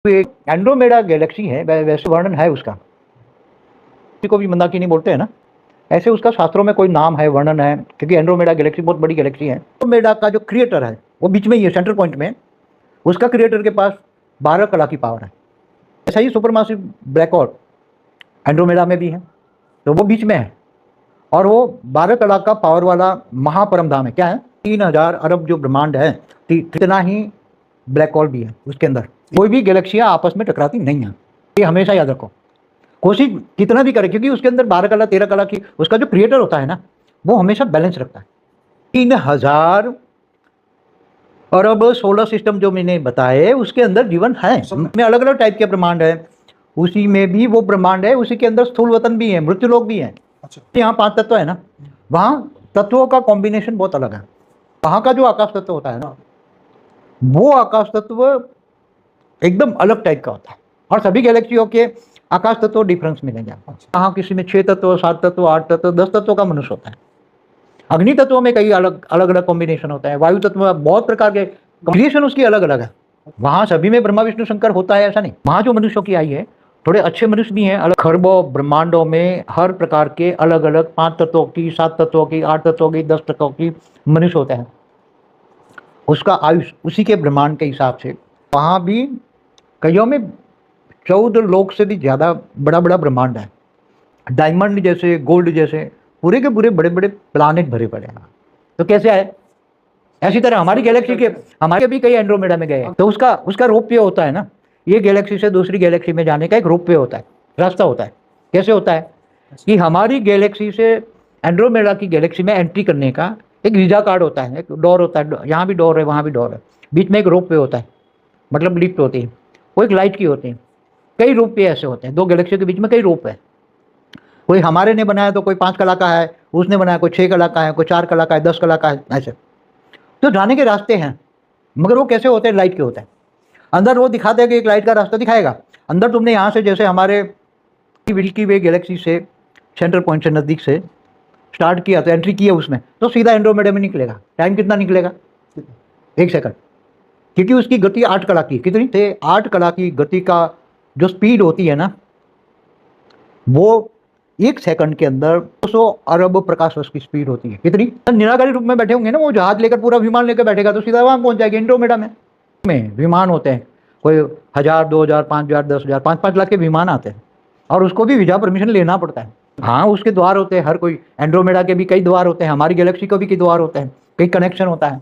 तो एक Andromeda Galaxy है, वैसे वर्णन है उसका, किसी को भी मंदाकिनी बोलते हैं ना, ऐसे उसका शास्त्रों में कोई नाम है, वर्णन है, क्योंकि एंड्रोमेडा गैलेक्सी बहुत बड़ी गैलेक्सी है। एंड्रोमेडा का जो क्रिएटर है वो बीच में ही है, सेंट्रल पॉइंट में। उसका क्रिएटर के पास 12 कला की पावर है। ऐसा ही सुपरमासिव ब्लैक होल एंड्रोमेडा में भी है, तो वो बीच में है। और वो 12 कला का पावर वाला महापरम धाम है। क्या है? 3000 अरब जो ब्रह्मांड है, इतना ही ब्लैक होल भी है उसके अंदर। कोई भी गैलेक्सियां आपस में टकराती नहीं है, ये हमेशा याद रखो। कोशिश कितना भी करे, क्योंकि उसके अंदर 12 कला 13 कला की उसका जो क्रिएटर होता है ना, वो हमेशा बैलेंस रखता है। 3000 अरब सोलर सिस्टम जो मैंने बताए, उसके अंदर जीवन है। में अलग अलग टाइप के ब्रह्मांड है, उसी में भी वो ब्रह्मांड है, उसी के अंदर स्थूल वतन भी है, मृत्युलोक भी है। अच्छा। यहाँ 5 तत्व है ना, वहाँ तत्वों का कॉम्बिनेशन बहुत अलग है। वहाँ का जो आकाश तत्व होता है ना, वो आकाश तत्व एकदम अलग टाइप का होता है। और सभी गैलेक्सियों के आकाश तत्व डिफरेंस मिलेंगे आपको। वहाँ किसी में 6 तत्व, 7 तत्व, 8 तत्व, 10 तत्वों का मनुष्य होता है। अग्नि तत्वों में कई अलग अलग कॉम्बिनेशन होता है। वायु तत्व में बहुत प्रकार के क्रिएशन उसकी अलग अलग है। वहाँ सभी में ब्रह्मा विष्णु शंकर होता है ऐसा नहीं। वहाँ जो मनुष्यों की आई है, थोड़े अच्छे मनुष्य भी हैं। अलग खरबों ब्रह्मांडों में हर प्रकार के अलग अलग 5 तत्वों की, 7 तत्वों की, 8 तत्वों की, 10 तत्वों की मनुष्य होता है। उसका आयुष उसी के ब्रह्मांड के हिसाब से। वहाँ भी कईयों में 14 लोक से भी ज़्यादा बड़ा बड़ा ब्रह्मांड है। डायमंड जैसे, गोल्ड जैसे पूरे के पूरे बड़े बड़े प्लानेट भरे पड़े हैं। तो कैसे आए? ऐसी तरह हमारी गैलेक्सी के, हमारे भी कई एंड्रोमेडा में गए हैं, तो उसका रोप वे होता है ना। ये गैलेक्सी से दूसरी गैलेक्सी में जाने का एक रोप वे होता है, रास्ता होता है। कैसे होता है कि हमारी गैलेक्सी से एंड्रोमेडा की गैलेक्सी में एंट्री करने का एक वीजा कार्ड होता है, एक डोर होता है। यहाँ भी डोर है, वहाँ भी डोर है, बीच में एक रोप वे होता है, मतलब लिफ्ट होती है, वो एक लाइट की होती है। कई रोप वे ऐसे होते हैं, 2 गैलेक्सियों के बीच में कई रोप है। कोई हमारे ने बनाया तो कोई 5 कला का है, उसने बनाया कोई 6 कला का है, कोई 4 कला का है, 10 कला का है, ऐसे। तो जाने के रास्ते हैं, मगर वो कैसे होते हैं? लाइट के होते हैं। अंदर वो दिखाते हैं कि एक लाइट का रास्ता दिखाएगा। अंदर तुमने यहाँ से, जैसे हमारे मिल्की वे गैलेक्सी से, सेंट्रल पॉइंट से नज़दीक से स्टार्ट किया, तो एंट्री किया उसमें, तो सीधा एंड्रोमेडा में निकलेगा। टाइम कितना निकलेगा? 1 सेकंड, क्योंकि उसकी गति 8 कला की, कितनी थे? 8 कला की गति का जो स्पीड होती है ना, वो 1 सेकंड के अंदर 200 अरब प्रकाश वर्ष की स्पीड होती है। कितनी? निराकारी रूप में बैठे होंगे ना, वो जहाज लेकर, पूरा विमान लेकर बैठेगा तो सीधा वहां पहुंच जाएगी एंड्रोमेडा में। विमान होते हैं, कोई 1000, 2000, 5000, 10,000, 5-5 लाख के विमान आते हैं, और उसको भी वीजा परमिशन लेना पड़ता है। हाँ, उसके द्वार होते हैं, हर कोई एंड्रोमेडा के भी कई द्वार होते हैं, हमारी गैलेक्सी को भी कई द्वार होते हैं, कई कनेक्शन होता है।